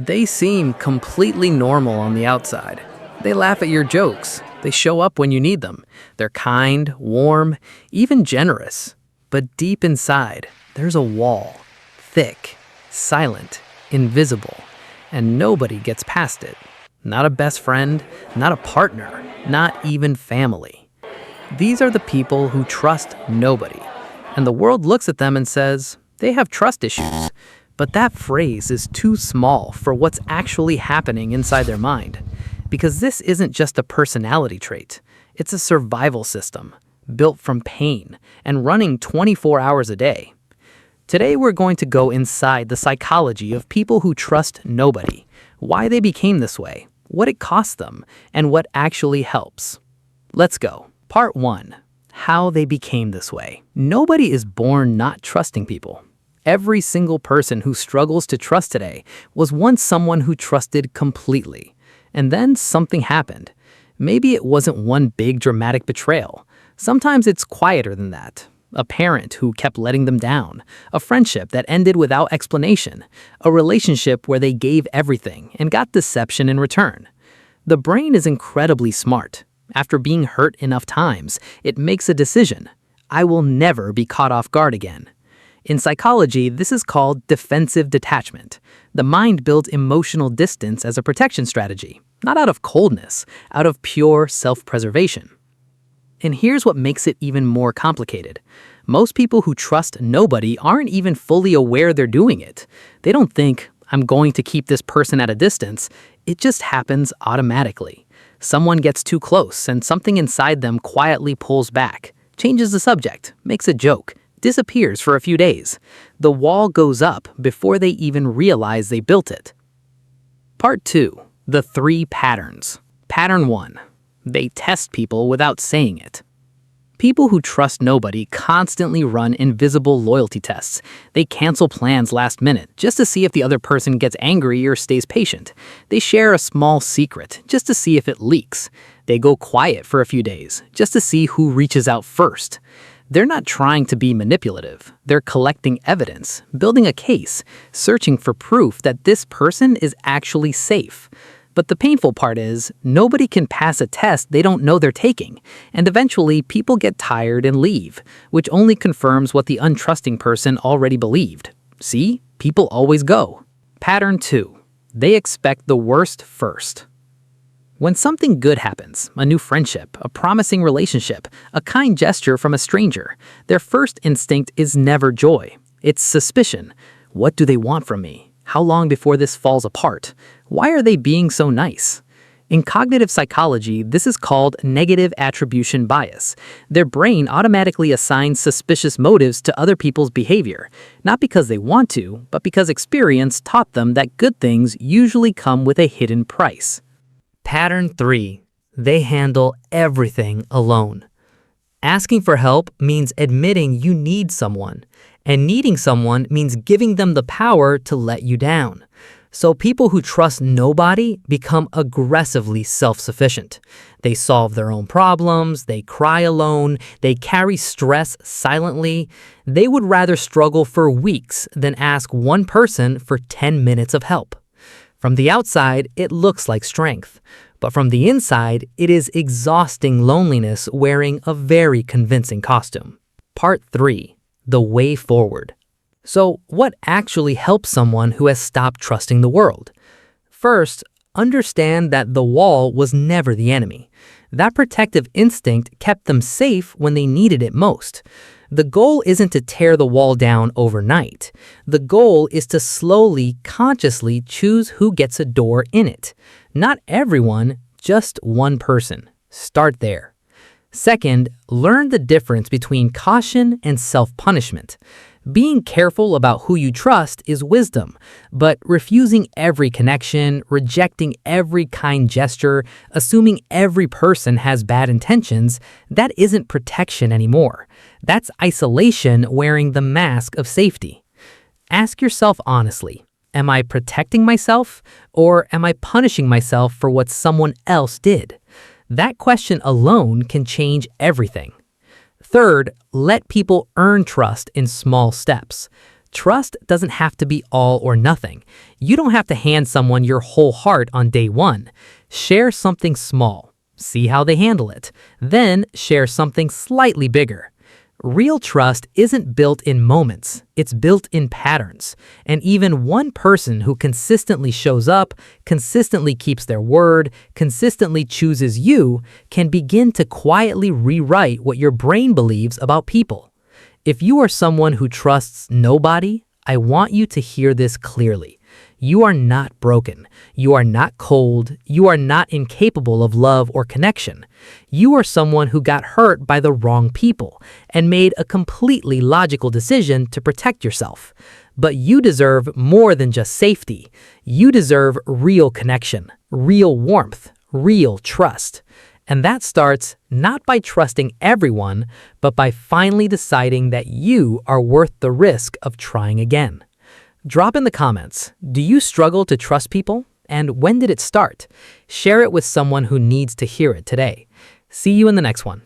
They seem completely normal on the outside. They laugh at your jokes. They show up when you need them. They're kind, warm, even generous. But deep inside, there's a wall. Thick, silent, invisible. And nobody gets past it. Not a best friend, not a partner, not even family. These are the people who trust nobody. And the world looks at them and says, they have trust issues. But that phrase is too small for what's actually happening inside their mind. Because this isn't just a personality trait. It's a survival system, built from pain and running 24 hours a day. Today we're going to go inside the psychology of people who trust nobody, why they became this way, what it costs them, and what actually helps. Let's go. Part 1. How they became this way. Nobody is born not trusting people. Every single person who struggles to trust today was once someone who trusted completely. And then something happened. Maybe it wasn't one big dramatic betrayal. Sometimes it's quieter than that. A parent who kept letting them down. A friendship that ended without explanation. A relationship where they gave everything and got deception in return. The brain is incredibly smart. After being hurt enough times, it makes a decision. I will never be caught off guard again. In psychology, this is called defensive detachment. The mind builds emotional distance as a protection strategy, not out of coldness, out of pure self-preservation. And here's what makes it even more complicated. Most people who trust nobody aren't even fully aware they're doing it. They don't think, I'm going to keep this person at a distance. It just happens automatically. Someone gets too close and something inside them quietly pulls back, changes the subject, makes a joke, disappears for a few days. The wall goes up before they even realize they built it. Part 2. The 3 patterns. Pattern 1. They test people without saying it. People who trust nobody constantly run invisible loyalty tests. They cancel plans last minute just to see if the other person gets angry or stays patient. They share a small secret just to see if it leaks. They go quiet for a few days just to see who reaches out first. They're not trying to be manipulative. They're collecting evidence, building a case, searching for proof that this person is actually safe. But the painful part is, nobody can pass a test they don't know they're taking, and eventually people get tired and leave, which only confirms what the untrusting person already believed. See? People always go. Pattern 2. They expect the worst first. When something good happens, a new friendship, a promising relationship, a kind gesture from a stranger, their first instinct is never joy. It's suspicion. What do they want from me? How long before this falls apart? Why are they being so nice? In cognitive psychology, this is called negative attribution bias. Their brain automatically assigns suspicious motives to other people's behavior, not because they want to, but because experience taught them that good things usually come with a hidden price. Pattern 3. They handle everything alone. Asking for help means admitting you need someone, and needing someone means giving them the power to let you down. So people who trust nobody become aggressively self-sufficient. They solve their own problems, they cry alone, they carry stress silently. They would rather struggle for weeks than ask one person for 10 minutes of help. From the outside, it looks like strength. But from the inside, it is exhausting loneliness wearing a very convincing costume. Part 3. The way forward. So, what actually helps someone who has stopped trusting the world? First, understand that the wall was never the enemy. That protective instinct kept them safe when they needed it most. The goal isn't to tear the wall down overnight. The goal is to slowly, consciously choose who gets a door in it. Not everyone, just one person. Start there. Second, learn the difference between caution and self-punishment. Being careful about who you trust is wisdom, but refusing every connection, rejecting every kind gesture, assuming every person has bad intentions, that isn't protection anymore. That's isolation wearing the mask of safety. Ask yourself honestly, am I protecting myself, or am I punishing myself for what someone else did? That question alone can change everything. Third, let people earn trust in small steps. Trust doesn't have to be all or nothing. You don't have to hand someone your whole heart on day one. Share something small. See how they handle it. Then share something slightly bigger. Real trust isn't built in moments, it's built in patterns. And even one person who consistently shows up, consistently keeps their word, consistently chooses you, can begin to quietly rewrite what your brain believes about people. If you are someone who trusts nobody, I want you to hear this clearly. You are not broken. You are not cold. You are not incapable of love or connection. You are someone who got hurt by the wrong people and made a completely logical decision to protect yourself. But you deserve more than just safety. You deserve real connection, real warmth, real trust. And that starts not by trusting everyone, but by finally deciding that you are worth the risk of trying again. Drop in the comments, do you struggle to trust people? And when did it start? Share it with someone who needs to hear it today. See you in the next one.